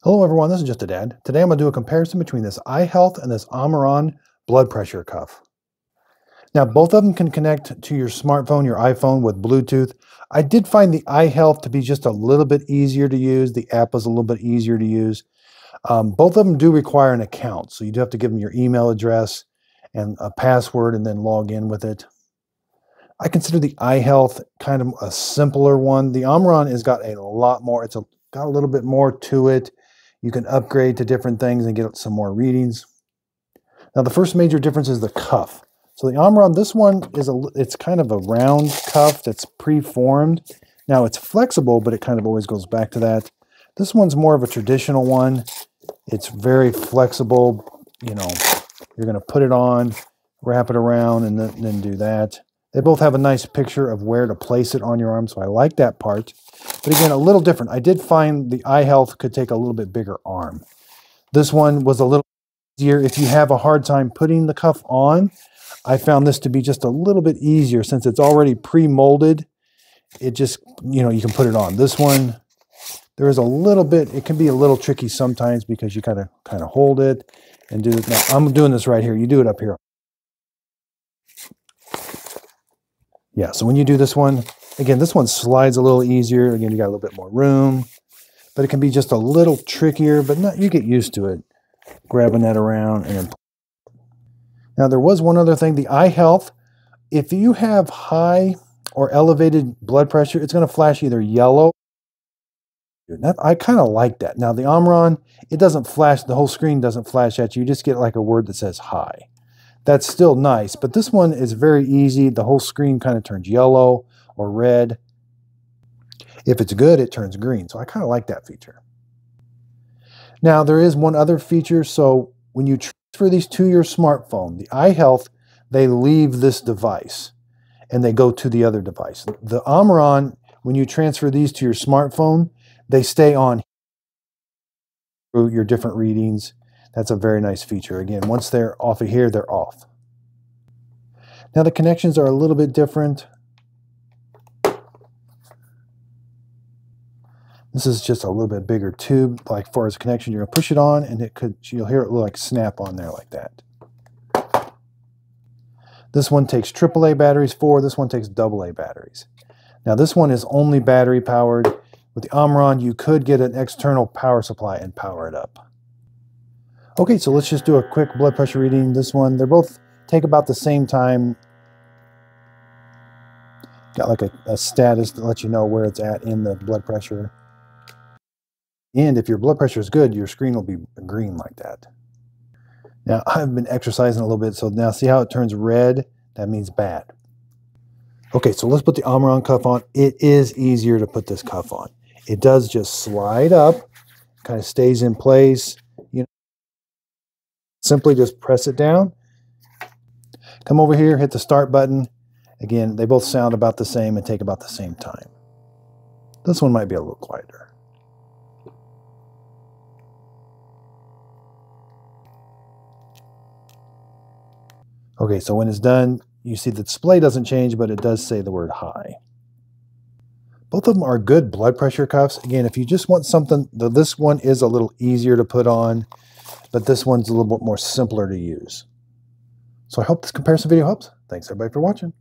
Hello everyone, this is Just a Dad. Today I'm going to do a comparison between this iHealth and this OMRON blood pressure cuff. Now both of them can connect to your smartphone, your iPhone with Bluetooth. I did find the iHealth to be just a little bit easier to use. The app was a little bit easier to use. Both of them do require an account, so you do have to give them your email address and a password and then log in with it. I consider the iHealth kind of a simpler one. The OMRON has got a lot more, got a little bit more to it. You can upgrade to different things and get some more readings. Now the first major difference is the cuff. So the OMRON, this one it's kind of a round cuff that's pre-formed. Now it's flexible, but it kind of always goes back to that. This one's more of a traditional one. It's very flexible. You know, you're going to put it on, wrap it around, and then do that. They both have a nice picture of where to place it on your arm, so I like that part. But again, a little different. I did find the iHealth could take a little bit bigger arm. This one was a little easier. If you have a hard time putting the cuff on, I found this to be just a little bit easier since it's already pre-molded. It just, you can put it on. This one, there is a little bit, it can be a little tricky sometimes because you kind of hold it and do it. Now, I'm doing this right here. You do it up here. Yeah, so when you do this one, again, this one slides a little easier. Again, you got a little bit more room, but it can be just a little trickier, but you get used to it. Grabbing that around and then. Now, there was one other thing, the iHealth. If you have high or elevated blood pressure, it's going to flash either yellow. I kind of like that. Now, the OMRON, it doesn't flash, the whole screen doesn't flash at you. You just get like a word that says high. That's still nice, but this one is very easy. The whole screen kind of turns yellow or red. If it's good, it turns green. So I kind of like that feature. Now, there is one other feature. So when you transfer these to your smartphone, the iHealth, they leave this device and they go to the other device. The OMRON, when you transfer these to your smartphone, they stay on your different readings. That's a very nice feature. Again, once they're off of here, they're off. Now the connections are a little bit different. This is just a little bit bigger tube. Like far as connection, you're gonna push it on and you'll hear it like snap on there like that. This one takes AAA batteries this one takes AA batteries. Now this one is only battery powered. With the OMRON, you could get an external power supply and power it up. Okay, so let's just do a quick blood pressure reading. This one, they both take about the same time. Got like a status to let you know where it's at in the blood pressure. And if your blood pressure is good, your screen will be green like that. Now, I've been exercising a little bit, so now see how it turns red? That means bad. Okay, so let's put the OMRON cuff on. It is easier to put this cuff on. It does just slide up, kind of stays in place. Simply just press it down. Come over here, hit the start button. Again, they both sound about the same and take about the same time. This one might be a little quieter. Okay, so when it's done, you see the display doesn't change, but it does say the word high. Both of them are good blood pressure cuffs. Again, if you just want something, this one is a little easier to put on, but this one's a little bit more simpler to use. So I hope this comparison video helps. Thanks everybody for watching.